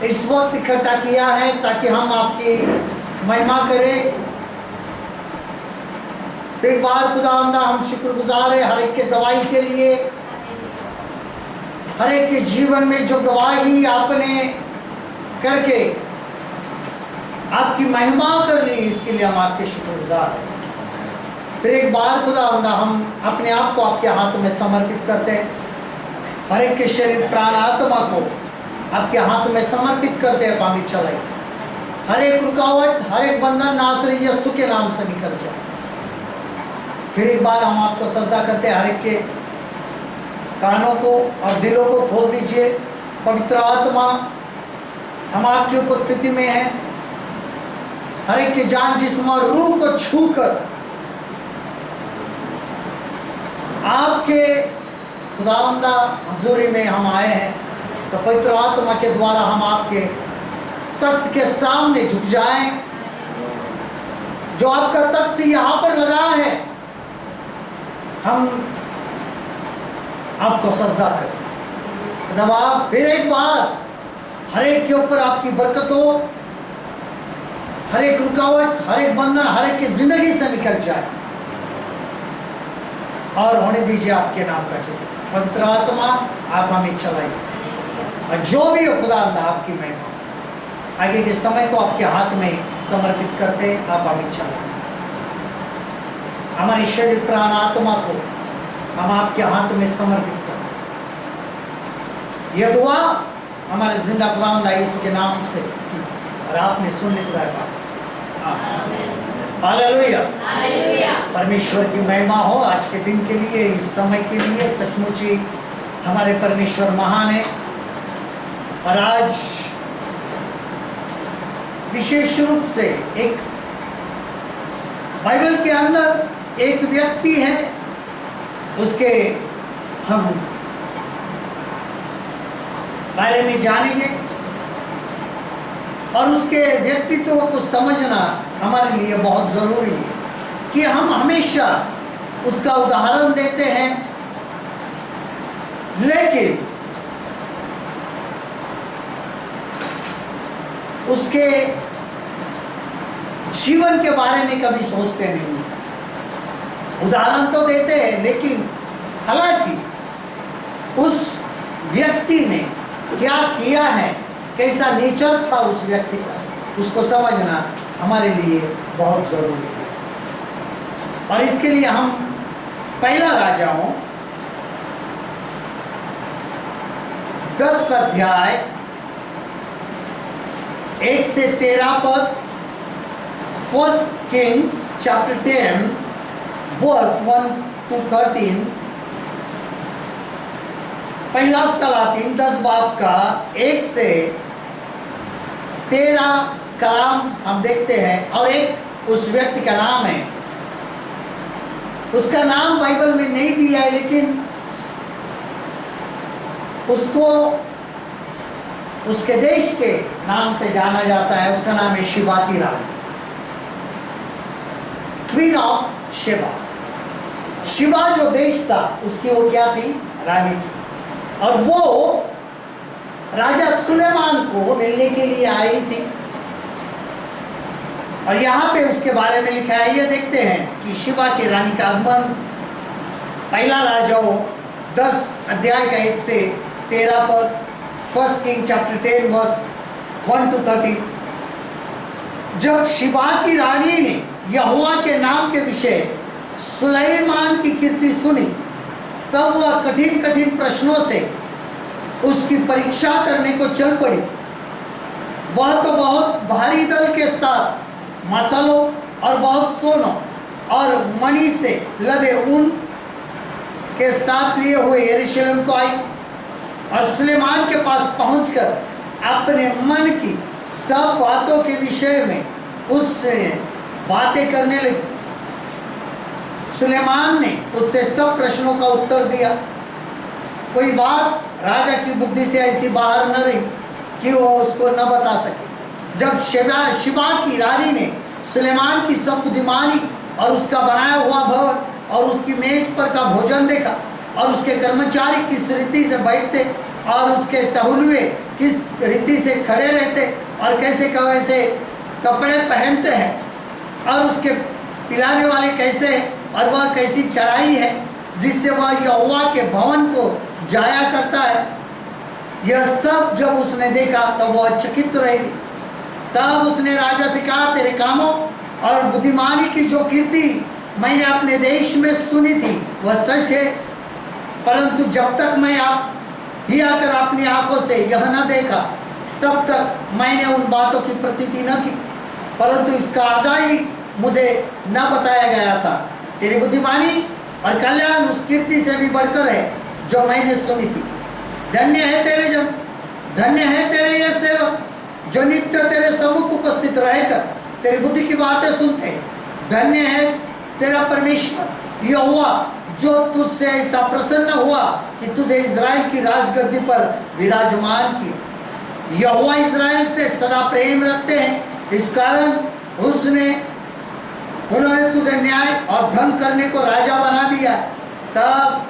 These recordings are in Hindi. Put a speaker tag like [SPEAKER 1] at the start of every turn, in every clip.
[SPEAKER 1] इस वक्त इकट्ठा किया है ताकि हम आपकी महिमा करें। फिर बार खुदावंदा हम शुक्रगुजार है हर एक के गवाही के लिए, हर एक के जीवन में जो गवाही आपने करके आपकी महिमा कर ली, इसके लिए हम आपके शुक्रगुजार हैं। फिर एक बार खुदावंदा हम अपने आप को आपके हाथ में समर्पित करते हैं, हर एक के शरीर प्राण आत्मा को आपके हाथ में समर्पित करते हैं। पानी चलाइए, हर एक रुकावट, हर एक बंधन नासरी यीशु के नाम से निकल जाए। फिर एक बार हम आपको सजदा करते हैं, हर एक के कानों को और दिलों को खोल दीजिए। पवित्र आत्मा हम आपकी उपस्थिति में हैं, हर एक के जान जिस्म और रूह को छूकर आपके खुदावंदा हजूरी में हम आए हैं। तो पवित्र आत्मा के द्वारा हम आपके तख्त के सामने झुक जाएं। जो आपका तख्त यहाँ पर लगा है, हम आपको सजदा करें। जब फिर एक बार हर एक के ऊपर आपकी बरकत हो, हर एक रुकावट, हर एक बंधन, हर एक की जिंदगी से निकल जाए और होने दीजिए आपके नाम का चुनाव। पवित्र आत्मा आप हमें चलाइए, और जो भी हो खुदा आपकी महिमा। आगे के समय को आपके हाथ में समर्पित करते आप हमें चलाइए। हमारी शरीर प्राण आत्मा को हम आपके हाथ में समर्पित करते। यह दुआ हमारे जिंदा खुदा यीशु के नाम से की और आपने सुन ली खुदा पाक से। हालेलुया। परमेश्वर की महिमा हो आज के दिन के लिए, इस समय के लिए। सचमुच ही हमारे परमेश्वर महान है। और आज विशेष रूप से एक बाइबल के अंदर एक व्यक्ति है, उसके हम बारे में जानेंगे और उसके व्यक्तित्व को समझना हमारे लिए बहुत ज़रूरी है कि हम हमेशा उसका उदाहरण देते हैं, लेकिन उसके जीवन के बारे में कभी सोचते नहीं। उदाहरण तो देते हैं, लेकिन हालांकि उस व्यक्ति ने क्या किया है, कैसा नेचर था उस व्यक्ति का, उसको समझना हमारे लिए बहुत ज़रूरी है। और इसके लिए हम पहला राजाओं 10 अध्याय 1 से 13 पद, 1 Kings chapter 10 verse 1 to 13, पहला सलातीन 10 बाब का 1 से 13 कलाम हम देखते हैं। और एक उस व्यक्ति का नाम है, उसका नाम बाइबल में नहीं दिया है, लेकिन उसको उसके देश के नाम से जाना जाता है। उसका नाम है शिबा की रानी, क्वीन ऑफ शिबा। शिबा जो देश था उसकी वो क्या थी, रानी थी। और वो राजा सुलेमान को मिलने के लिए आई थी। और यहाँ पे उसके बारे में लिखा है, ये देखते हैं कि शिबा की रानी का आगमन। पहला राजाओं 10 अध्याय का 1 से 13 पद, 1 King chapter 10 verse 1 to 13। जब शिबा की रानी ने यहोवा के नाम के विषय सुलेमान की कीर्ति सुनी, तब वह कठिन कठिन प्रश्नों से उसकी परीक्षा करने को चल पड़ी। वह तो बहुत भारी दल के साथ मसालों और बहुत सोनों और मणि से लदे ऊन के साथ लिए हुए यरूशलेम को आई और सुलेमान के पास पहुंचकर अपने मन की सब बातों के विषय में उससे बातें करने लगी। सुलेमान ने उससे सब प्रश्नों का उत्तर दिया। कोई बात राजा की बुद्धि से ऐसी बाहर न रही कि वो उसको न बता सके। जब शिबा की रानी ने सुलेमान की सब बुद्धिमानी और उसका बनाया हुआ भवन और उसकी मेज पर का भोजन देखा और उसके कर्मचारी किस रीति से बैठते और उसके टहलुए किस रीति से खड़े रहते और कैसे कैसे कपड़े पहनते हैं और उसके पिलाने वाले कैसे हैं और वह कैसी चढ़ाई है जिससे वह यहोवा के भवन को जाया करता है। यह सब जब उसने देखा तब वह चकित रहेगी। तब उसने राजा से कहा, तेरे कामों और बुद्धिमानी की जो कीर्ति मैंने अपने देश में सुनी थी वह सच है, परंतु जब तक मैं आप ही आकर अपनी आंखों से यह न देखा तब तक मैंने उन बातों की प्रतीति न की, परंतु इसका आधा ही मुझे न बताया गया था। तेरी बुद्धिमानी और कल्याण उस कीर्ति से भी बढ़कर है जो मैंने सुनी थी। धन्य है तेरे जन, धन्य है तेरे ये सेवक जो नित्य तेरे सम्मुख उपस्थित रहकर तेरी बुद्धि की बातें सुनते हैं। धन्य है तेरा परमेश्वर यहोवा जो तुझसे ऐसा प्रसन्न हुआ कि तुझे इज़राइल की राजगद्दी पर विराजमान किया। यहोवा इज़राइल से सदा प्रेम रखते हैं, इस कारण उन्होंने तुझे न्याय और धन करने को राजा बना दिया। तब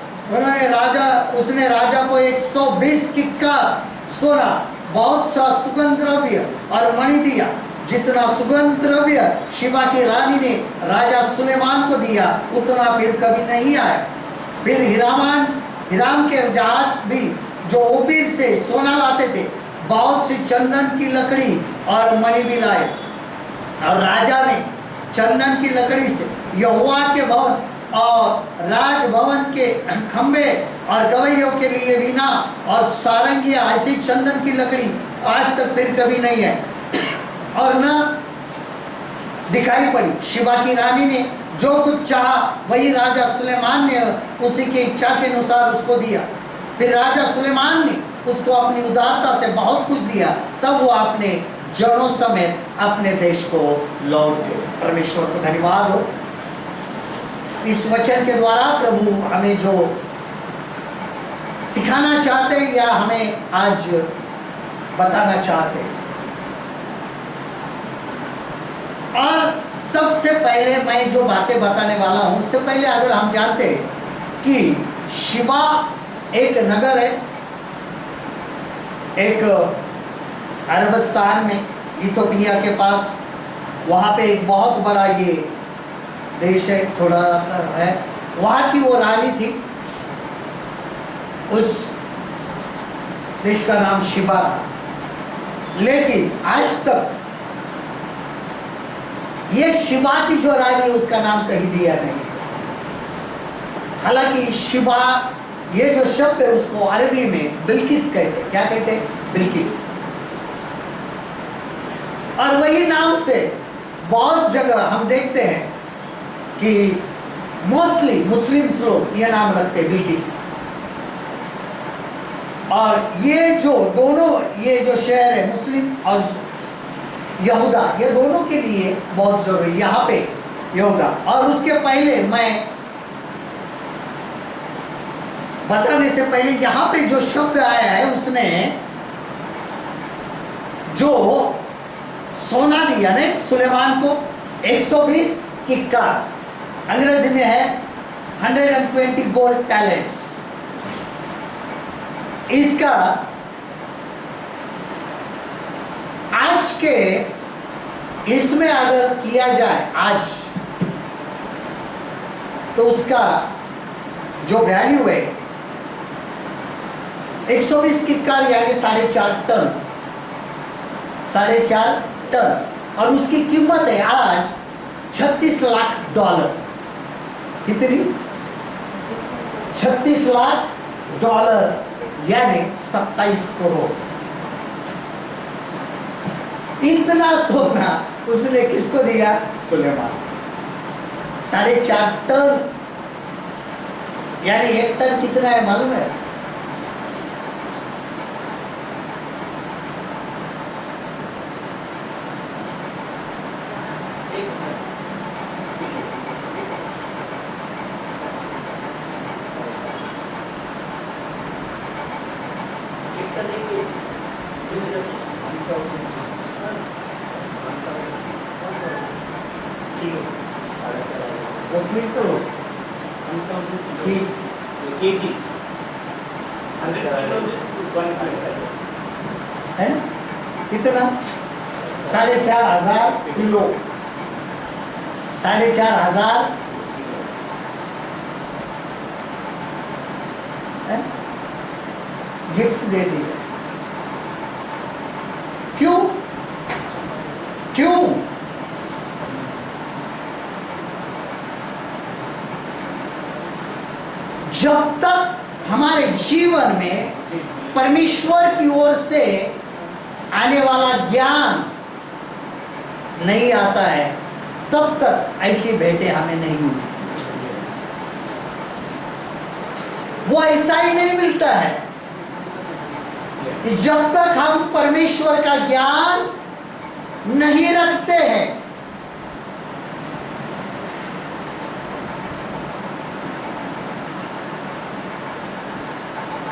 [SPEAKER 1] उसने राजा को 120 किक्कार सोना, बहुत सा सुगंध द्रव्य और मणि दिया, जितना सुगंध द्रव्य शिबा की रानी ने राजा सुलेमान को दिया उतना फिर कभी नहीं आया। फिर हिराम के जहाज भी जो ओपीर से सोना लाते थे, बहुत सी चंदन की लकड़ी और मणि भी लाए, और राजा ने चंदन की लकड़ी से यहोवा के भवन और राजभवन के खंबे और गवैयों के लिए वीणा और सारंगियां ऐसी चंदन की लकड़ी आज तक फिर कभी नहीं है और न दिखाई पड़ी। शिबा की रानी ने जो कुछ चाहा वही राजा सुलेमान ने उसी की इच्छा के अनुसार उसको दिया। फिर राजा सुलेमान ने उसको अपनी उदारता से बहुत कुछ दिया, तब वो अपने जनों समेत अपने देश को लौट गए। परमेश्वर को धन्यवाद हो। इस वचन के द्वारा प्रभु हमें जो सिखाना चाहते हैं या हमें आज बताना चाहते हैं, और सबसे पहले मैं जो बातें बताने वाला हूं उससे पहले अगर हम जानते हैं कि शिबा एक नगर है, एक अरबस्तान में इथोपिया के पास, वहाँ पे एक बहुत बड़ा ये देश है, थोड़ा है, वहाँ की वो रानी थी। उस देश का नाम शिबा था, लेकिन आज तक ये शिबा की जो रानी उसका नाम कहीं दिया नहीं। हालांकि शिबा ये जो शब्द है उसको अरबी में बिल्किस कहते हैं। क्या कहते हैं? बिल्किस। और वही नाम से बहुत जगह हम देखते हैं कि मोस्टली मुस्लिम्स लोग ये नाम रखते हैं, बिल्किस। और ये जो दोनों ये जो शहर है, मुस्लिम और यहूदा, ये दोनों के लिए बहुत जरूरी यहाँ पे यहूदा। और उसके पहले मैं बताने से पहले यहाँ पे जो शब्द आया है, उसने जो सोना दिया ने सुलेमान को 120 किक्कार, अंग्रेजी में है 120 गोल्ड टैलेंट्स। इसका आज के इसमें अगर किया जाए आज, तो उसका जो वैल्यू है 120 किक्कार यानी 4.5 टन, 4.5 टन, और उसकी कीमत है आज $36 लाख। कितनी? $36 लाख यानी 27 करोड़। इतना सोना उसने किसको दिया? सुलेमान। 4.5 टन यानी 1 टन कितना है मालूम है? है ना? कितना? 4,500 किलो, 4,500 गिफ्ट दे दिया। क्यों? क्यों? जब तक हमारे जीवन में परमेश्वर की ओर से आने वाला ज्ञान नहीं आता है, तब तक ऐसी भेंटें हमें नहीं मिलती। वो ऐसा ही नहीं मिलता है कि जब तक हम परमेश्वर का ज्ञान नहीं रखते हैं,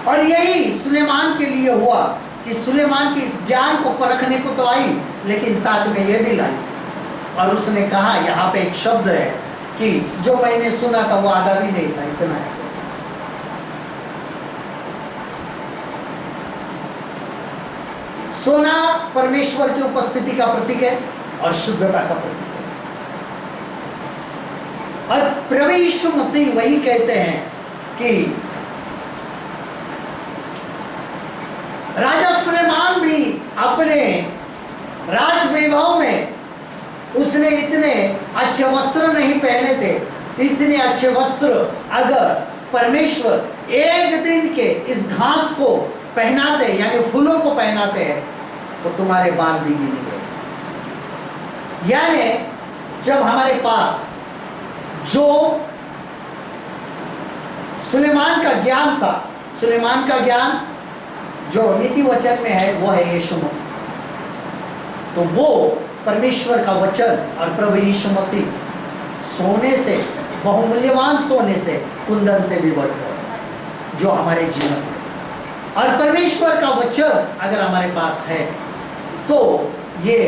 [SPEAKER 1] और यही सुलेमान के लिए हुआ कि सुलेमान के इस ज्ञान को परखने को तो आई, लेकिन साथ में ये भी लाई, और उसने कहा, यहाँ पे एक शब्द है कि जो मैंने सुना था वो आधा भी नहीं था, इतना है। सोना परमेश्वर की उपस्थिति का प्रतीक है और शुद्धता का प्रतीक है, और प्रभु यीशु मसीह वही कहते हैं कि राजा सुलेमान भी अपने राज वैभव में उसने इतने अच्छे वस्त्र नहीं पहने थे। इतने अच्छे वस्त्र अगर परमेश्वर एक दिन के इस घास को पहनाते, यानी फूलों को पहनाते हैं, तो तुम्हारे बाल भी गिने गए। यानी जब हमारे पास जो सुलेमान का ज्ञान था, सुलेमान का ज्ञान जो नीति वचन में है वो है यीशु मसीह, तो वो परमेश्वर का वचन और प्रभु यीशु मसीह सोने से, बहुमूल्यवान सोने से, कुंदन से भी बढ़कर जो हमारे जीवन में, और परमेश्वर का वचन अगर हमारे पास है तो ये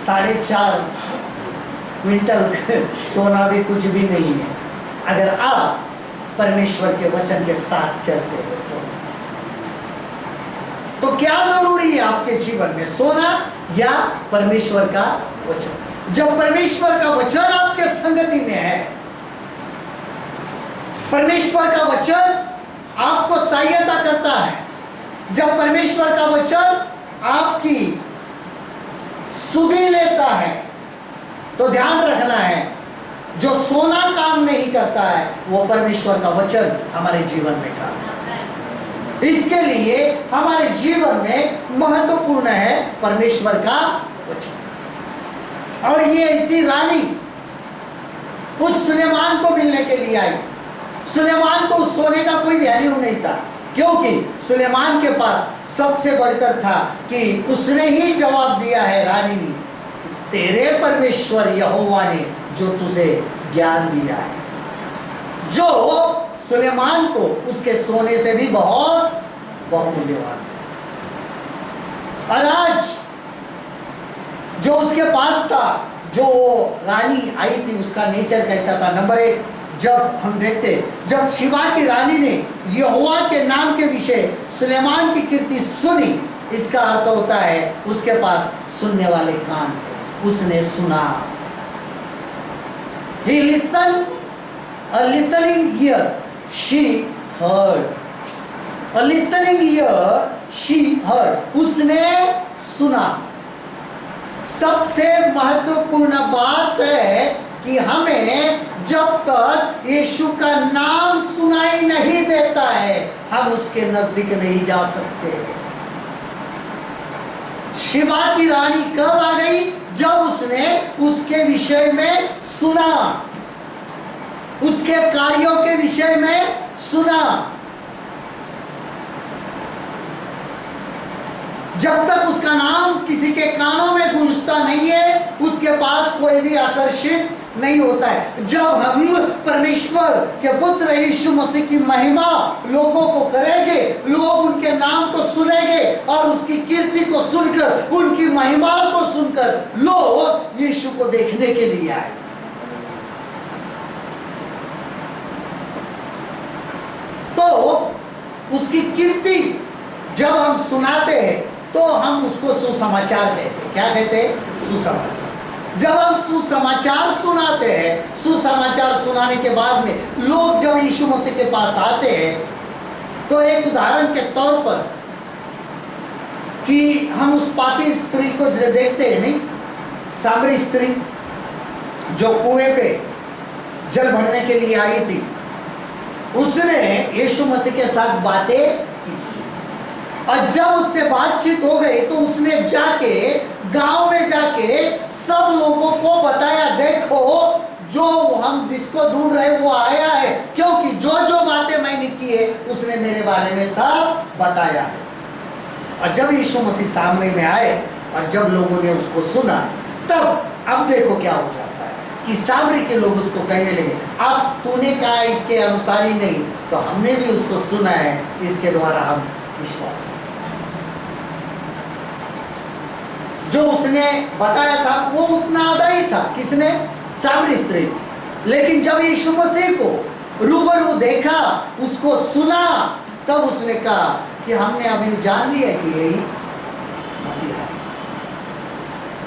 [SPEAKER 1] 4.5 क्विंटल सोना भी कुछ भी नहीं है, अगर आप परमेश्वर के वचन के साथ चलते हो तो क्या जरूरी है आपके जीवन में, सोना या परमेश्वर का वचन? जब परमेश्वर का वचन आपके संगति में है, परमेश्वर का वचन आपको सहायता करता है, जब परमेश्वर का वचन आपकी सुधि लेता है, तो ध्यान रखना है, जो सोना काम नहीं करता है वो परमेश्वर का वचन हमारे जीवन में काम करता है। इसके लिए हमारे जीवन में महत्वपूर्ण है परमेश्वर का वचन। और ये ऐसी रानी उस सुलेमान को मिलने के लिए आई। सुलेमान को उस सोने का कोई वैल्यू नहीं था, क्योंकि सुलेमान के पास सबसे बढ़कर था कि उसने ही जवाब दिया है रानी ने, तेरे परमेश्वर यहोवा ने जो तुझे ज्ञान दिया है, जो सुलेमान को उसके सोने से भी बहुत बहुमूल्यवान था। और आज जो उसके पास था, जो रानी आई थी, उसका नेचर कैसा था? नंबर 1, जब हम देखते, जब शिवा की रानी ने यहोवा के नाम के विषय सुलेमान की कीर्ति सुनी, इसका अर्थ होता है उसके पास सुनने वाले कान थे, उसने सुना। He listened, a listening ear, she heard. A listening ear, she heard. उसने सुना। सबसे महत्वपूर्ण बात है कि हमें जब तक यीशु का नाम सुनाई नहीं देता है, हम उसके नजदीक नहीं जा सकते। शिवा की रानी कब आ गई? जब उसने उसके विषय में सुना, उसके कार्यों के विषय में सुना। जब तक उसका नाम किसी के कानों में गूंजता नहीं है, उसके पास कोई भी आकर्षित नहीं होता है। जब हम परमेश्वर के पुत्र यीशु मसीह की महिमा लोगों को करेंगे, लोग उनके नाम को सुनेंगे और उसकी कीर्ति को सुनकर, उनकी महिमा को सुनकर लोग यीशु को देखने के लिए आए। तो उसकी कीर्ति जब हम सुनाते हैं तो हम उसको सुसमाचार कहते हैं। क्या कहते हैं? सुसमाचार। जब हम सुसमाचार सुनाते हैं, सुसमाचार सुनाने के बाद में लोग जब यीशु मसीह के पास आते हैं, तो एक उदाहरण के तौर पर कि हम उस पापी स्त्री को देखते हैं, नहीं, सामरी स्त्री जो कुएं पे जल भरने के लिए आई थी, उसने यीशु मसीह के साथ बातें की, और जब उससे बातचीत हो गई तो उसने जाके गांव में जाके सब लोगों को बताया, देखो जो हम जिसको ढूंढ रहे वो आया है, क्योंकि जो जो बातें मैंने की है उसने मेरे बारे में सब बताया है। और जब यीशु मसीह सामने में आए और जब लोगों ने उसको सुना, तब अब देखो क्या हो जाता है कि सामरी के लोग उसको कहने लगे, अब तूने कहा इसके अनुसार ही नहीं, तो हमने भी उसको सुना है, इसके द्वारा हम विश्वास करते हैं। जो उसने बताया था वो उतना आधा ही था। किसने? सामरी स्त्री। लेकिन जब यीशु मसीह को रूबरू देखा, उसको सुना, तब उसने कहा कि हमने अभी जान लिया कि यही मसीहा है।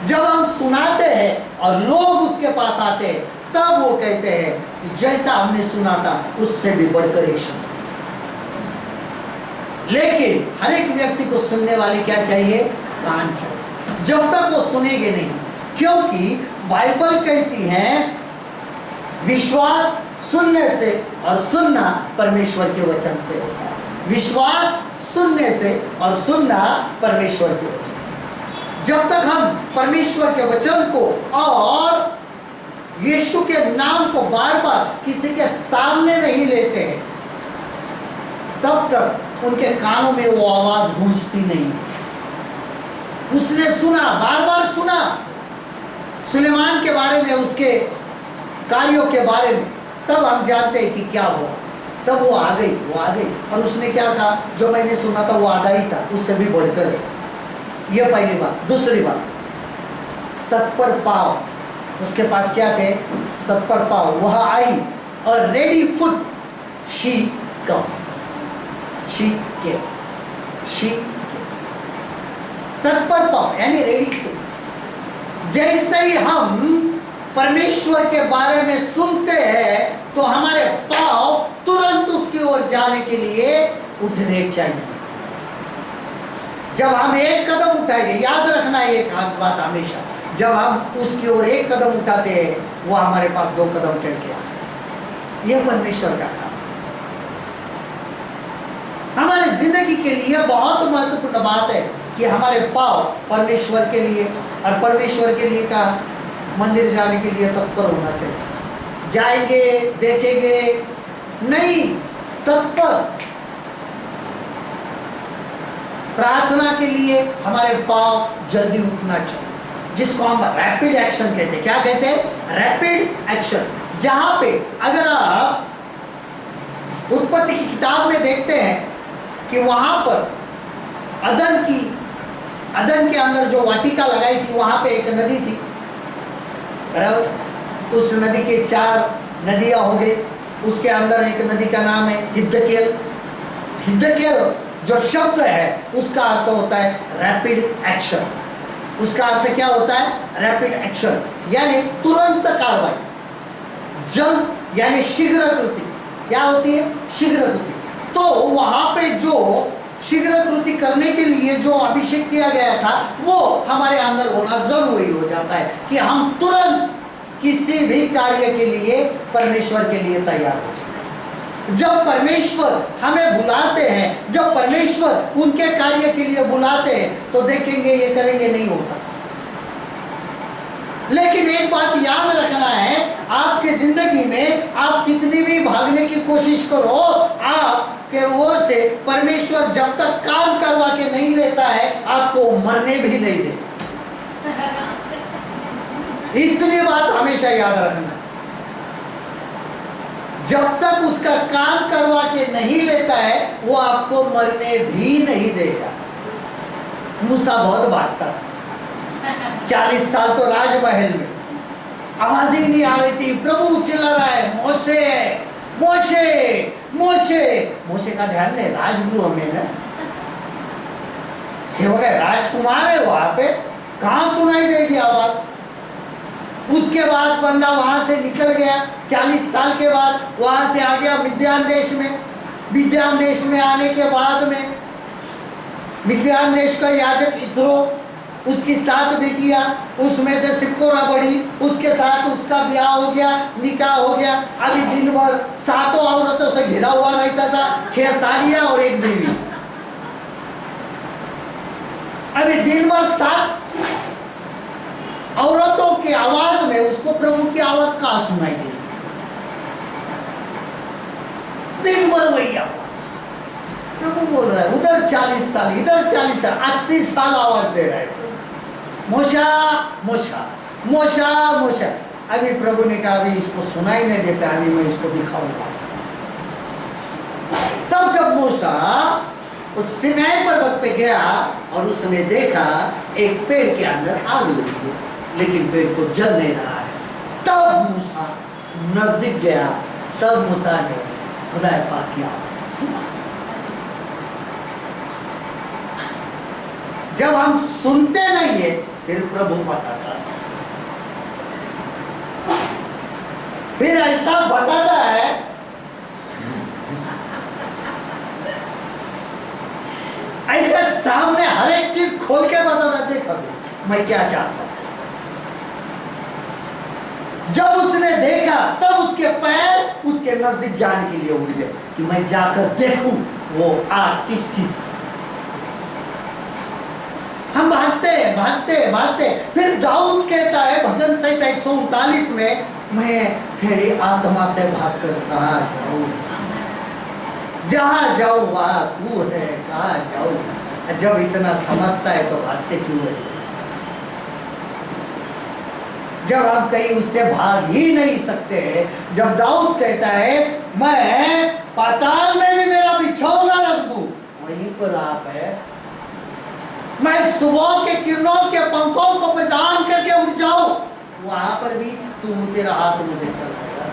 [SPEAKER 1] जब हम सुनाते हैं और लोग उसके पास आते हैं, तब वो कहते हैं कि जैसा हमने सुना था उससे भी बढ़कर यीशु मसीह। लेकिन हर एक व्यक्ति को सुनने वाले क्या चाहिए? कान चाहिए। जब तक वो सुनेंगे नहीं, क्योंकि बाइबल कहती है विश्वास सुनने से और सुनना परमेश्वर के वचन से होता है। विश्वास सुनने से और सुनना परमेश्वर के वचन से। जब तक हम परमेश्वर के वचन को और यीशु के नाम को बार बार किसी के सामने नहीं लेते हैं, तब तक उनके कानों में वो आवाज गूंजती नहीं। उसने सुना, बार बार सुना सुलेमान के बारे में, उसके कार्यों के बारे में, तब हम जानते हैं कि क्या हुआ। तब वो आ गई और उसने क्या कहा? जो मैंने सुना था वो आधा ही था, उससे भी बढ़कर है। ये पहली बात। दूसरी बात, तत्पर पाव। उसके पास क्या थे? तत्पर पाव। वह आई और रेडी फुट शी कम। तत्पर पाव यानी रेडी फुट। जैसे ही हम परमेश्वर के बारे में सुनते हैं तो हमारे पांव तुरंत उसकी ओर जाने के लिए उठने चाहिए। जब हम एक कदम उठाएंगे, याद रखना एक बात हमेशा, जब हम उसकी ओर एक कदम उठाते हैं वो हमारे पास 2 कदम चल के आता है। यह परमेश्वर का काम। हमारे जिंदगी के लिए बहुत महत्वपूर्ण बात है कि हमारे पांव परमेश्वर के लिए और परमेश्वर के लिए का मंदिर जाने के लिए तत्पर होना चाहिए। जाएंगे, देखेंगे नहीं, तत्पर। प्रार्थना के लिए हमारे पांव जल्दी उठना चाहिए, जिसको हम रैपिड एक्शन कहते हैं। क्या कहते हैं? Rapid action. जहां पे अगर आप उत्पत्ति की किताब में देखते हैं कि वहां पर अदन के अंदर जो वाटिका लगाई थी, वहां पे एक नदी थी, बराबर। उस नदी के 4 नदियां हो गई। उसके अंदर एक नदी का नाम है हिद्दकेल। हिद्दकेल जो शब्द है उसका अर्थ होता है रैपिड एक्शन। उसका अर्थ क्या होता है? रैपिड एक्शन यानी तुरंत कार्रवाई। जल्द यानी शीघ्र कृति। क्या होती है? शीघ्र कृति। तो वहां पे जो शीघ्र कृति करने के लिए जो अभिषेक किया गया था वो हमारे अंदर होना जरूरी हो जाता है कि हम तुरंत किसी भी कार्य के लिए परमेश्वर के लिए तैयार हो जाए। जब परमेश्वर हमें बुलाते हैं, जब परमेश्वर उनके कार्य के लिए बुलाते हैं, तो देखेंगे ये करेंगे, नहीं हो सकता। लेकिन एक बात याद रखना है, आपके जिंदगी में आप कितनी भी भागने की कोशिश करो, आपके ओर से परमेश्वर जब तक काम करवा के नहीं लेता है आपको मरने भी नहीं देता। इतनी बात हमेशा याद रखना। जब तक उसका काम करवा के नहीं लेता है वो आपको मरने भी नहीं देगा। मूसा बहुत भागता था, 40 साल तो राजमहल में, आवाज ही नहीं आ रही थी, प्रभु चिल्ला रहा है मोशे मोशे मोशे। मोशे का ध्यान नहीं, राजगृह में ना सेवक है, राजकुमार है वहां पे, कहां सुनाई देगी आवाज। उसके बाद बंदा वहां से निकल गया, 40 साल के बाद वहां से आ गया मिद्यान देश में। मिद्यान देश में आने के बाद में मिद्यान देश का याजक इत्रो, उसकी 7 बेटियां, उसमें से सिप्पोरा बड़ी, उसके साथ उसका ब्याह हो गया, निकाह हो गया। अभी दिन भर 7 औरतों से घिरा हुआ रहता था, 6 सालियां और 1 बीवी। अभी दिन भर 7 औरतों की आवाज में उसको प्रभु की आवाज कहां सुनाई देगी? दिन भर वही आवाज। प्रभु बोल रहा है, उधर 40 साल, इधर 40 साल, 80 साल आवाज दे रहा है, मोशा मोशा मोशा मोशा। अभी प्रभु ने कहा, अभी इसको सुनाई नहीं देता, अभी मैं इसको दिखाऊंगा। तब जब मूसा उस सिनाई पर्वत पे गया और उसने देखा एक पेड़ के अंदर आग लगी है, लेकिन पेड़ तो जल नहीं रहा है। तब मूसा नजदीक गया, तब मूसा ने खुदा पाक की आवाज सुना। जब हम सुनते नहीं है, फिर प्रभु बताता है, फिर ऐसा बताता है, ऐसे सामने हर एक चीज खोल के बताता, देख अभी मैं क्या चाहता हूं। जब उसने देखा तब उसके पैर उसके नजदीक जाने के लिए उठ गए कि मैं जाकर देखूं वो आग किस चीज का। हम भागते भागते भागते, फिर दाऊद कहता है भजन संहिता 139 में, मैं तेरी आत्मा से भागकर कहाँ जाऊं, जहां जाऊं वहां तू है, कहाँ जाऊं। जब इतना समझता है तो भागते क्यों है? जब हम कहीं उससे भाग ही नहीं सकते। जब दाऊद कहता है मैं पाताल में भी मेरा बिछौना रख दूं, वहीं पर आप है। मैं सुबह के किरणों के पंखों को प्रदान करके उठ जाऊं, वहां पर भी तू तेरा हाथ मुझे चलाएगा।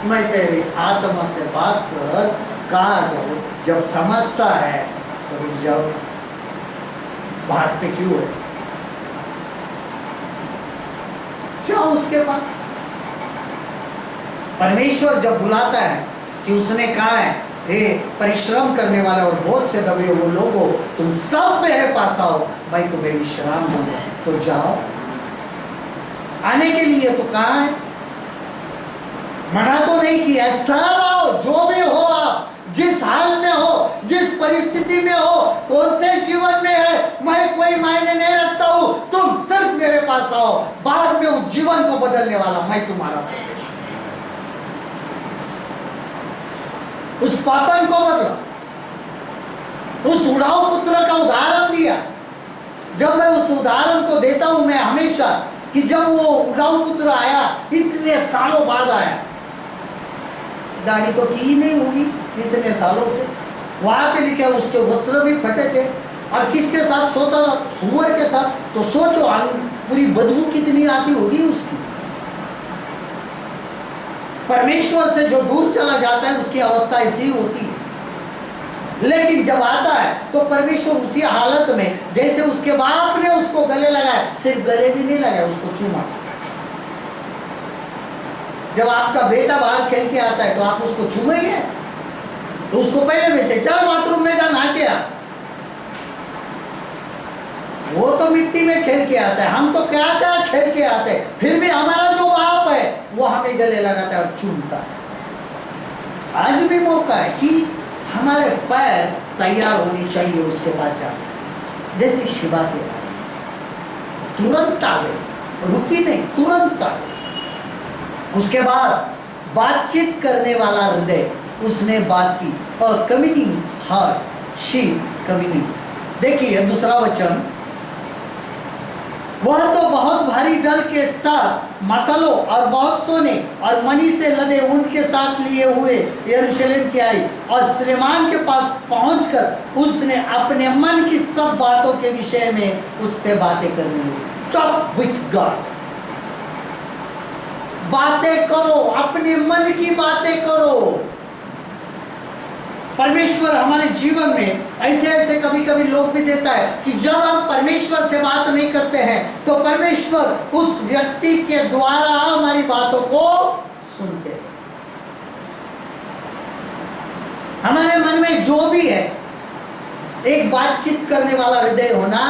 [SPEAKER 1] मैं तेरी आत्मा से बात कर कहाँ जाऊं। जब समझता है तो रुक जाओ, भागते क्यों है? जाओ उसके पास। परमेश्वर जब बुलाता है कि उसने कहा है, हे परिश्रम करने वाले और बहुत से दबे वो लोगों, तुम सब मेरे पास आओ, मैं तुम्हें विश्राम दूंगा। तो जाओ। आने के लिए तो कहा है, मना तो नहीं किया, सब आओ। जो भी हो आप, जिस हाल में हो, जिस परिस्थिति में हो, कौन से जीवन में है, मैं कोई मायने नहीं रखता हूं, तुम सिर्फ मेरे पास आओ। बाद में उस जीवन को बदलने वाला मैं तुम्हारा परमेश्वर। उस पापन को बदला, उस उड़ाऊ पुत्र का उदाहरण दिया। जब मैं उस उदाहरण को देता हूं मैं हमेशा, कि जब वो उड़ाऊ पुत्र आया, इतने सालों बाद आया, दाढ़ी तो की ही नहीं होगी इतने सालों से। वहां पे लिखा उसके वस्त्र भी फटे थे, और किसके साथ सोता था? सुअर के साथ। तो सोचो पूरी बदबू कितनी आती होगी उसकी। परमेश्वर से जो दूर चला जाता है उसकी अवस्था ऐसी होती है। लेकिन जब आता है तो परमेश्वर उसी हालत में, जैसे उसके बाप ने उसको गले लगाया, सिर्फ गले भी नहीं लगाया, उसको चूमा। जब आपका बेटा बाहर खेल के आता है तो आप उसको चूमेंगे? तो उसको पहले मिलते, चल बाथरूम में जा नहा के आ। वो तो मिट्टी में खेल के आता है, हम तो क्या क्या खेल के आते हैं। फिर भी हमारा जो बाप है वो हमें गले लगाता है और चूमता है। आज भी मौका है कि हमारे पैर तैयार होनी चाहिए उसके पास जाकर। जैसे शिवा के तुरंत आ गए, रुकी नहीं, तुरंत आ गए। उसके बाद बातचीत करने वाला हृदय, उसने बात की। और कम्युनिंग हार्ट, शी कम्युनिंग। देखिए दूसरा वचन, वह तो बहुत भारी दल के साथ मसलों और बहुत सोने और मणि से लदे ऊंट के साथ लिए हुए यरूशलेम की आई, और सुलेमान के पास पहुंचकर उसने अपने मन की सब बातों के विषय में उससे बातें करने लगी। टॉक विथ गॉड, बातें करो, अपने मन की बातें करो। परमेश्वर हमारे जीवन में ऐसे ऐसे कभी कभी लोग भी देता है कि जब हम परमेश्वर से बात नहीं करते हैं तो परमेश्वर उस व्यक्ति के द्वारा हमारी बातों को सुनते हैं। हमारे मन में जो भी है, एक बातचीत करने वाला हृदय होना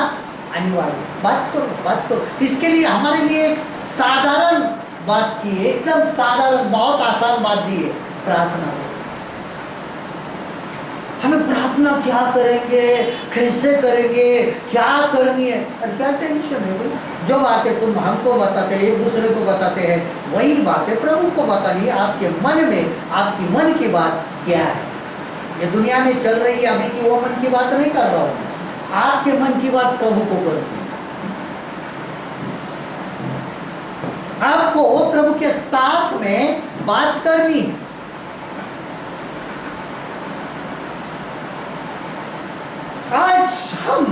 [SPEAKER 1] अनिवार्य है। बात करो, बात करो। इसके लिए हमारे लिए एक साधारण बात की है, एकदम साधारण, बहुत आसान बात दी है, प्रार्थना। हमें प्रार्थना क्या करेंगे, कैसे करेंगे, क्या करनी है, और क्या टेंशन है भाई। जो बातें तुम हमको बताते हैं, एक दूसरे को बताते हैं, वही बातें प्रभु को बतानी है। आपके मन में, आपकी मन की बात क्या है। ये दुनिया में चल रही है अभी की वो मन की बात नहीं कर रहा हूँ, आपके मन की बात प्रभु को करनी है। आपको प्रभु के साथ में बात करनी है। आज हम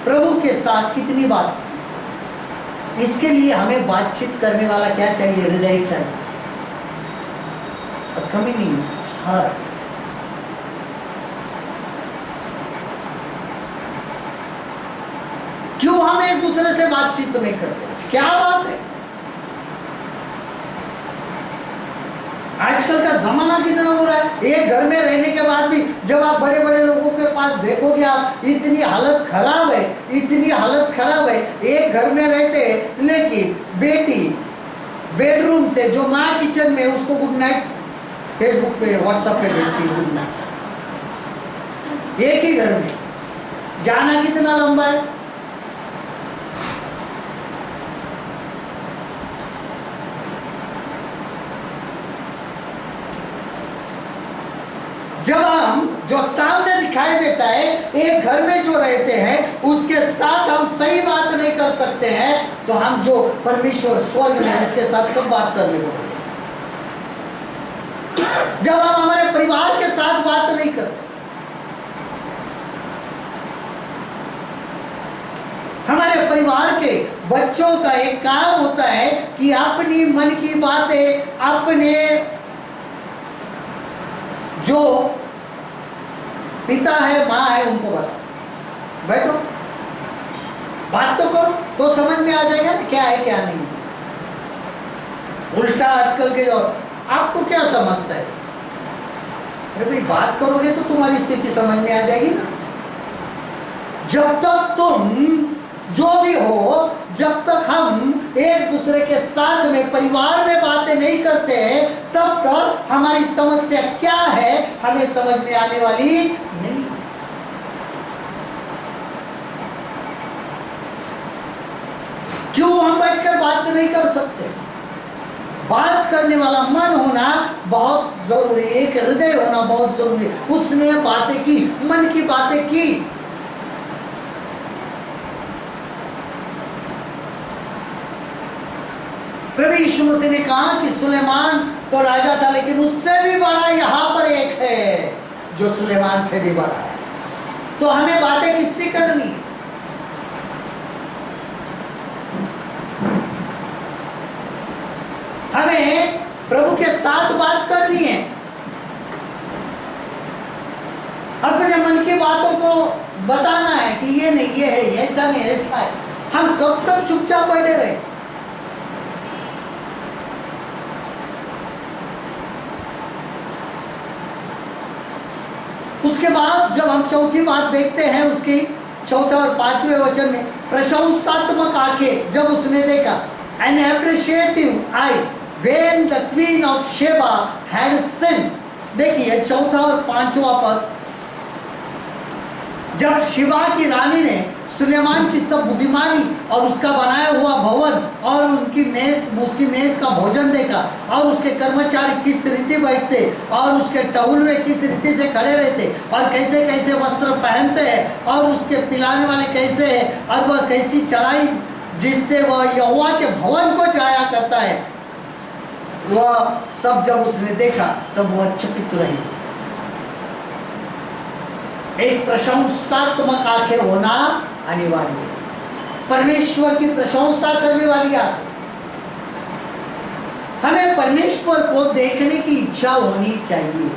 [SPEAKER 1] प्रभु के साथ कितनी बात, इसके लिए हमें बातचीत करने वाला क्या चाहिए, हृदय चाहिए, कम्युनिंग हार्ट। क्यों हम एक दूसरे से बातचीत नहीं करते, क्या बात है। आजकल का जमाना कितना हो रहा है, एक घर में रहने के बाद भी जब आप बड़े बड़े लोगों के पास देखोगे, आप इतनी हालत खराब है, इतनी हालत खराब है। एक घर में रहते हैं लेकिन बेटी बेडरूम से, जो माँ किचन में, उसको गुड नाइट फेसबुक पे, व्हाट्सएप पे भेजती है गुड नाइट। एक ही घर में जाना कितना लंबा है। जब हम, जो सामने दिखाई देता है, एक घर में जो रहते हैं उसके साथ हम सही बात नहीं कर सकते हैं, तो हम जो परमेश्वर स्वर्ग में है उसके साथ कब बात करने को बोलेंगे। जब हम हमारे परिवार के साथ बात नहीं करते, हमारे परिवार के बच्चों का एक काम होता है कि अपनी मन की बातें अपने जो पिता है, माँ है, उनको बताओ। बैठो, बात तो करो, तो समझ में आ जाएगा ना क्या है क्या नहीं है। उल्टा आजकल के और आपको क्या समझता है, अरे भाई बात करोगे तो तुम्हारी स्थिति समझ में आ जाएगी ना। जब तक तुम जो भी हो, जब तक हम एक दूसरे के साथ में परिवार में बातें नहीं करते हैं, तब तक हमारी समस्या क्या है हमें समझ में आने वाली नहीं। क्यों हम बैठकर बात नहीं कर सकते। बात करने वाला मन होना बहुत जरूरी है, एक हृदय होना बहुत जरूरी है। उसने बातें की, मन की बातें की। प्रभु यीशु मसीह ने कहा कि सुलेमान तो राजा था, लेकिन उससे भी बड़ा यहां पर एक है जो सुलेमान से भी बड़ा है। तो हमें बातें किससे करनी है। हमें प्रभु के साथ बात करनी है, अपने मन की बातों को बताना है कि ये नहीं, ये है, ऐसा नहीं, ऐसा है। हम कब तक चुपचाप बैठे रहे। उसके बाद जब हम चौथी बात देखते हैं, उसकी चौथे और पांचवें वचन में, प्रशंसात्मक आंखें जब उसने देखा, an appreciative eye when the queen of Sheba had seen. देखिए चौथा और पांचवा पद, जब शिबा की रानी ने सुलेमान की सब बुद्धिमानी और उसका बनाया हुआ भवन और उनकी मेज, उसकी मेज का भोजन देखा, और उसके कर्मचारी किस रीति बैठते और उसके टहुलवे किस रीति से खड़े रहते और कैसे कैसे वस्त्र पहनते हैं और उसके पिलाने वाले कैसे हैं और वह कैसी चलाई जिससे वह यहोवा के भवन को जाया करता है, वह सब जब उसने देखा तब वह चकित रही। एक प्रशंसात्मक आंखें होना अनिवार्य है, परमेश्वर की प्रशंसा करने वाली आंखें। हमें परमेश्वर को देखने की इच्छा होनी चाहिए।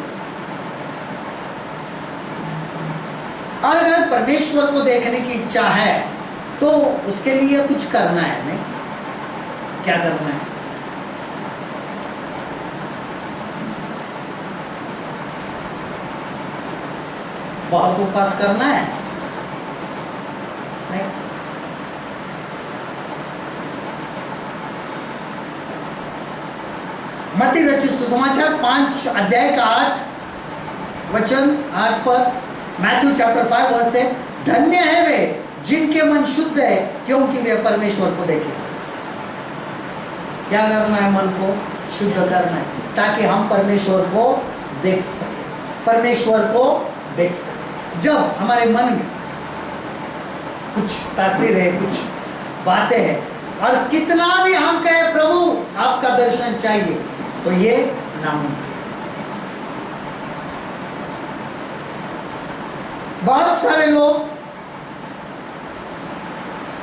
[SPEAKER 1] और अगर परमेश्वर को देखने की इच्छा है तो उसके लिए कुछ करना है। नहीं, क्या करना है? बहुत उपवास करना है? नहीं। मत्ती रचित सुसमाचार 5 अध्याय का 8 वचन 8 पर, मैथ्यू चैप्टर 5 वर्स 8, धन्य है वे जिनके मन शुद्ध है क्योंकि वे परमेश्वर को देखेंगे। क्या करना है? मन को शुद्ध करना है ताकि हम परमेश्वर को देख सके, परमेश्वर को देख सके। जब हमारे मन में कुछ तासीर है, कुछ बातें हैं, और कितना भी हम कहे प्रभु आपका दर्शन चाहिए, तो ये नामुमकिन। बहुत सारे लोग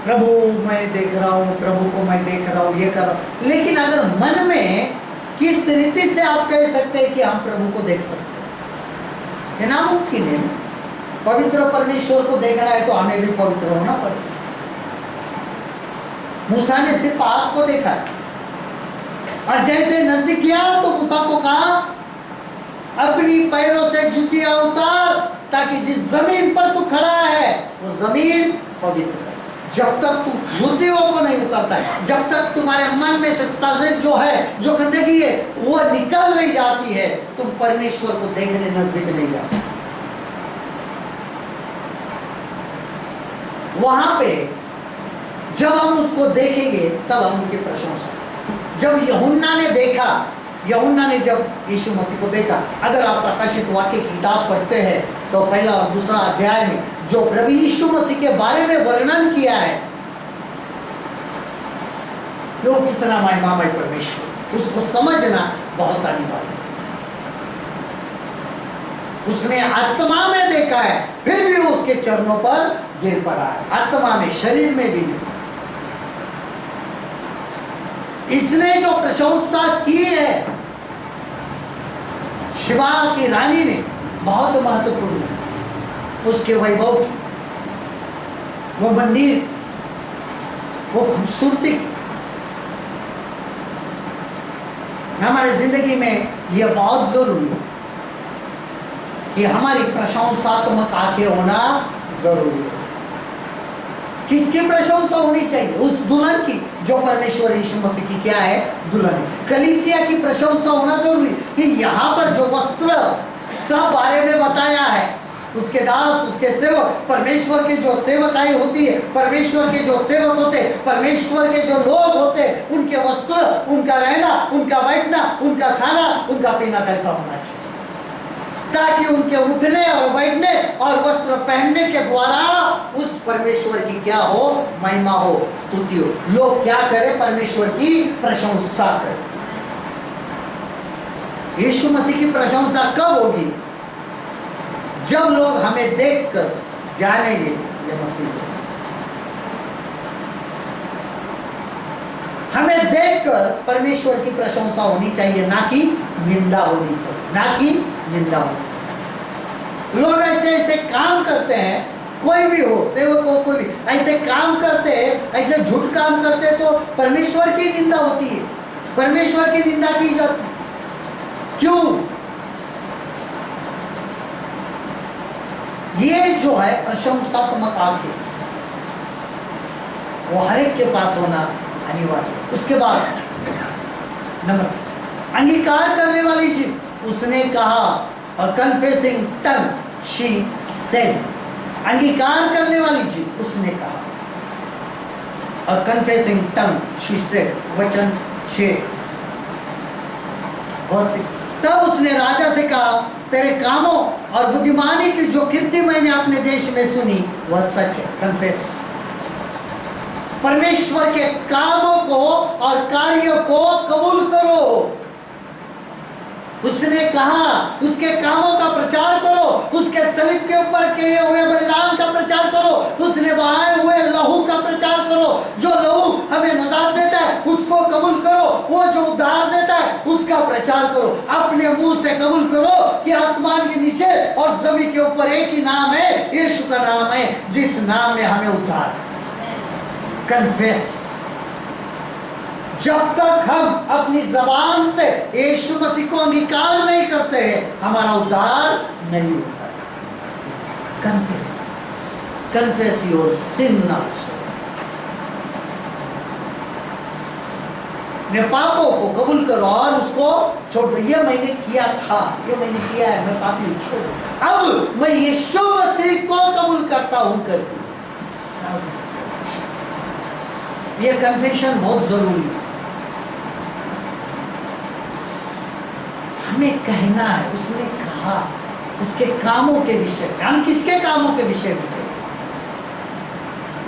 [SPEAKER 1] प्रभु मैं देख रहा हूं, प्रभु को मैं देख रहा हूं, ये कर रहा हूं, लेकिन अगर मन में किस रीति से आप कह सकते हैं कि हम प्रभु को देख सकते हैं? ये नामुमकिन है। पवित्र परमेश्वर को देखना है तो हमें भी पवित्र होना पड़ेगा। मूसा ने सिर्फ आग को देखा और जैसे नजदीक गया तो मूसा को कहा अपनी पैरों से जूतियां उतार ताकि जिस जमीन पर तू खड़ा है वो जमीन पवित्र है। जब तक तू जूतियों को नहीं उतारता है, जब तक तुम्हारे मन में से ताज़े जो है, जो गंदगी है वो निकल नहीं जाती है, तुम परमेश्वर को देखने नजदीक नहीं जा सकते। वहां पे जब हम उसको देखेंगे तब हम उनकी प्रशंसा। जब यूहन्ना ने देखा, यूहन्ना ने जब यीशु मसीह को देखा, अगर आप प्रकाशित वाक्य की किताब पढ़ते हैं तो पहला और दूसरा अध्याय में जो प्रभु यीशु मसीह के बारे में वर्णन किया है, वो कितना महिमामय परमेश्वर, उसको समझना बहुत अनिवार्य है। उसने आत्मा में देखा है, फिर भी उसके चरणों पर गिर पड़ा है, आत्मा में, शरीर में भी नहीं। इसने जो प्रशंसा की है शिवा की रानी ने, बहुत महत्वपूर्ण है। उसके वैभव की, वो मंदिर, वो खूबसूरती, हमारे जिंदगी में यह बहुत जरूरी है कि हमारी प्रशंसात्मक आंखें होना जरूरी है। किसकी प्रशंसा होनी चाहिए? उस दुल्हन की जो परमेश्वर यीशु मसीह की क्या है? दुल्हन है। कलीसिया की प्रशंसा होना जरूरी कि यहाँ पर जो वस्त्र सब बारे में बताया है, उसके दास, उसके सेवक, परमेश्वर के जो सेवकाई होती है, परमेश्वर के जो सेवक होते, परमेश्वर के जो लोग होते, उनके वस्त्र, उनका रहना, उनका बैठना, उनका खाना, उनका पीना कैसा होना चाहिए, ताकि उनके उठने और बैठने और वस्त्र पहनने के द्वारा उस परमेश्वर की क्या हो? महिमा हो, स्तुति हो। लोग क्या करें? परमेश्वर की प्रशंसा करें। यीशु मसीह की प्रशंसा कब होगी? जब लोग हमें देखकर जानेंगे ये मसीह है। हमें देखकर परमेश्वर की प्रशंसा होनी चाहिए, ना कि निंदा होनी चाहिए, ना कि निंदा होनी चाहिए। लोग ऐसे ऐसे काम करते हैं, कोई भी हो, सेवक हो, कोई भी ऐसे काम करते हैं, ऐसे झूठ काम करते हैं, तो परमेश्वर की निंदा होती है, परमेश्वर की निंदा की जाती है। क्यों? ये जो है प्रशंसात्मक आंखें, वो हर एक के पास होना अनिवार्य है। उसके बाद नंबर, अंगीकार करने वाली जीभ, उसने कहा, और कन्फेसिंग टंग, शी सेड, अंगीकार करने वाली जीभ, उसने कहा, और कन्फेसिंग टंग, शी सेड, वचन 6। तब उसने राजा से कहा, तेरे कामों और बुद्धिमानी की जो कीर्ति मैंने अपने देश में सुनी वह सच है। कन्फेस, परमेश्वर के कामों को और कार्यों को कबूल करो। उसने कहा उसके कामों का प्रचार करो, उसके सलीब के ऊपर किए हुए बलिदान का प्रचार करो, उसने बहाए हुए लहू का प्रचार करो। जो लहू हमें नजात देता है उसको कबूल करो, वो जो उद्धार देता है उसका प्रचार करो। अपने मुंह से कबूल करो कि आसमान के नीचे और जमीन के ऊपर एक ही नाम है, यीशु का नाम है, जिस नाम में हमें उद्धार। कन्फेस। जब तक हम अपनी जबान से यीशु मसीह को अंगीकार नहीं करते हैं, हमारा उद्धार नहीं होता। Confess, confess your sin also. अपने पापों को कबूल करो और उसको छोड़ दो। ये मैंने किया था, ये मैंने किया है, मैं पापी हूं, छोड़ दो। अब मैं यीशु मसीह को कबूल करता हूं करके। ये कन्फेशन बहुत जरूरी है। हमें कहना है, उसने कहा, उसके कामों के विषय में। हम किसके कामों के विषय में?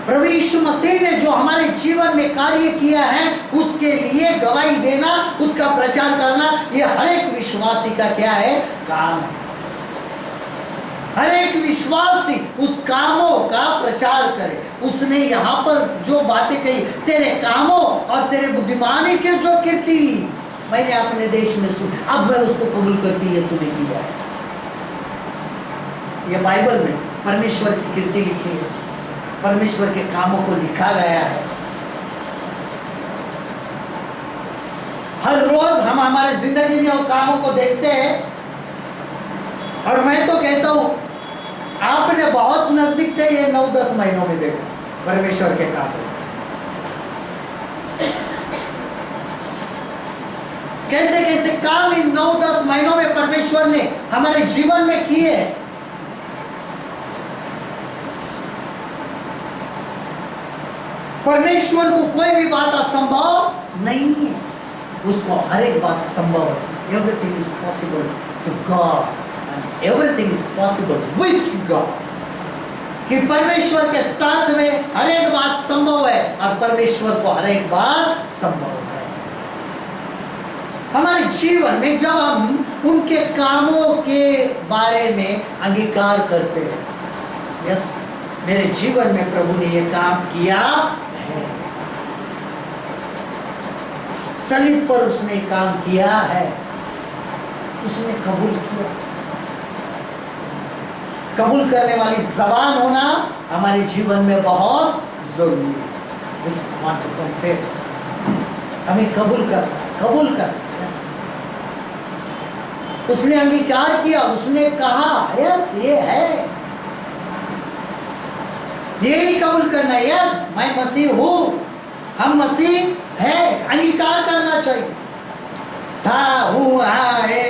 [SPEAKER 1] प्रभु यीशु मसीह ने जो हमारे जीवन में कार्य किया है उसके लिए गवाही देना, उसका प्रचार करना, ये हर एक विश्वासी का क्या है? काम है। हर एक विश्वासी उस कामों का प्रचार करे। उसने यहाँ पर जो बातें कही, तेरे कामों और तेरे बुद्धिमानी के जो कीर्ति मैंने अपने देश में सुनी, अब मैं उसको कबूल करती है, तूने किया है। ये बाइबल में परमेश्वर की कीर्ति लिखी है, परमेश्वर के कामों को लिखा गया है। हर रोज हम हमारे जिंदगी में वो कामों को देखते हैं। और मैं तो कहता हूं, आपने बहुत नजदीक से ये 9-10 महीनों में देखा परमेश्वर के काम। कैसे कैसे काम इन 9-10 महीनों में परमेश्वर ने हमारे जीवन में किए। परमेश्वर को कोई भी बात असंभव नहीं है, उसको हर एक बात संभव है। Everything is possible to God and everything is possible with God. कि परमेश्वर के साथ में हर एक बात संभव है और परमेश्वर को हर एक बात संभव है। हमारे जीवन में जब हम उनके कामों के बारे में अंगीकार करते हैं, यस, मेरे जीवन में प्रभु ने ये काम किया है, सलीब पर उसने काम किया है, उसने कबूल किया। कबूल करने वाली जबान होना हमारे जीवन में बहुत जरूरी है। We want to confess, हमें कबूल करना। यस, उसने अंगीकार किया, उसने कहा यस ये है, यही कबूल करना। यस, मैं मसीह हूं, हम मसीह है, अंगीकार करना चाहिए। था, हूं, हाँ है,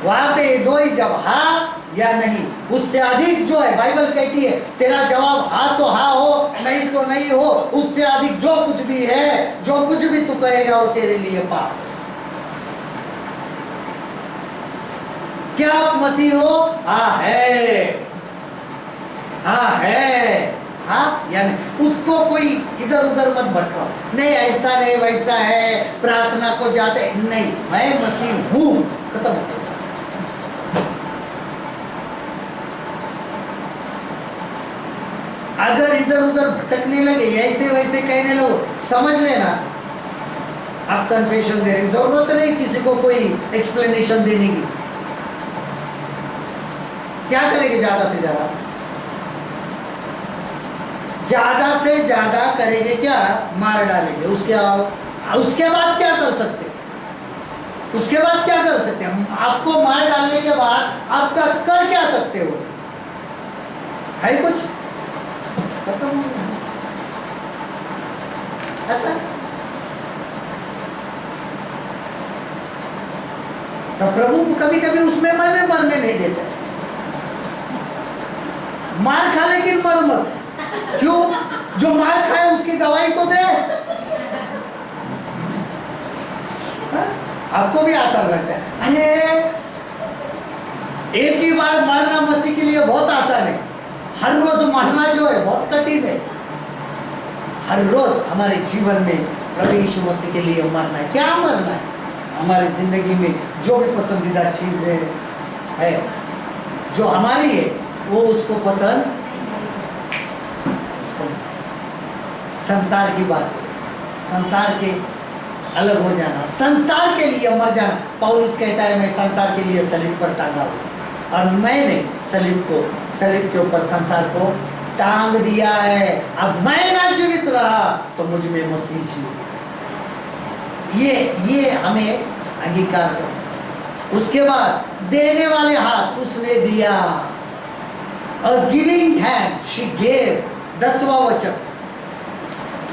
[SPEAKER 1] वहां पे दो ही जब, हाँ या नहीं, उससे अधिक जो है बाइबल कहती है तेरा जवाब हाँ तो हाँ हो, नहीं तो नहीं हो, उससे अधिक जो कुछ भी है, जो कुछ भी तू कहेगा वो तेरे लिए पाप है। क्या आप मसीह हो? हाँ है, हाँ है, हाँ या नहीं। उसको कोई इधर उधर मत भटकाओ, नहीं ऐसा नहीं वैसा है, प्रार्थना को जाते नहीं, मैं मसीह हूं, खत्म। अगर इधर उधर भटकने लगे, ऐसे वैसे कहने लगो, समझ लेना आप कन्फेशन दे रहे। जरूरत नहीं किसी को कोई एक्सप्लेनेशन देने की। क्या करेंगे? ज्यादा से ज्यादा, ज्यादा से ज्यादा करेंगे क्या? मार डालेंगे। उसके बाद क्या कर सकते? उसके बाद क्या कर सकते हैं? आपको मार डालने के बाद आपका कर क्या सकते हो? है कुछ? खत्म हो गया। ऐसा तो प्रभु कभी कभी उसमें मरने नहीं देते। मार खा लेकिन मर मत। क्यों? जो मार खाए उसकी गवाही तो दे। आपको भी आसान लगता है, अरे एक ही बार मारना मसीह के लिए बहुत आसान है, हर रोज मरना जो है बहुत कठिन है। हर रोज हमारे जीवन में प्रभु यीशु मसीह के लिए मरना है। क्या मरना है? हमारी जिंदगी में जो भी पसंदीदा चीजें है जो हमारी है वो उसको पसंद, उसको संसार की बात, संसार के अलग हो जाना, संसार के लिए मर जाना। पौलुस कहता है मैं संसार के लिए सलीब पर टांगा हूँ और मैंने सलीब के ऊपर संसार को टांग दिया है। अब मैं ना जीवित रहा तो मुझ में मसीह जीवित है। ये हमें अंगीकार करो। उसके बाद देने वाले हाथ उसने दिया, A giving hand she gave, 10वां वचन।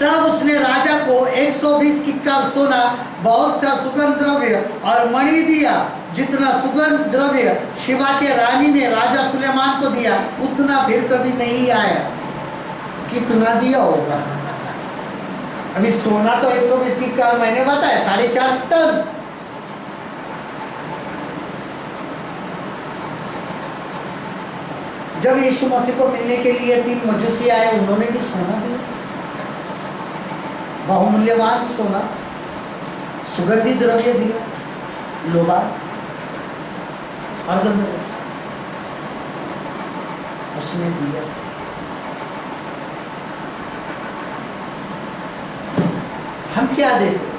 [SPEAKER 1] तब उसने राजा को 120 किक्कार सोना, बहुत सा सुगंध द्रव्य और मणि दिया। जितना सुगंध द्रव्य शिवा के रानी ने राजा सुलेमान को दिया उतना फिर कभी नहीं आया। कितना दिया होगा? अभी सोना तो 120 किक्कार मैंने बताया 4.5 टन। जब यीशु मसीह को मिलने के लिए 3 मजूसी आए, उन्होंने भी सोना दिया, बहुमूल्यवान सोना, सुगंधित द्रव्य दिया, लोबा और गंधरस उसने दिया। हम क्या देते?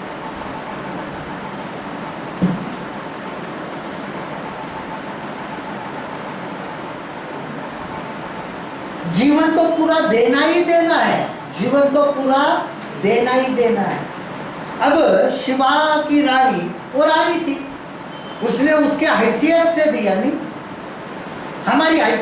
[SPEAKER 1] जीवन तो पूरा देना ही देना है, जीवन तो पूरा देना ही देना है। अब शिवा की रानी, वो रानी थी, उसने उसके हैसियत से दिया, नहीं हमारी हैसियत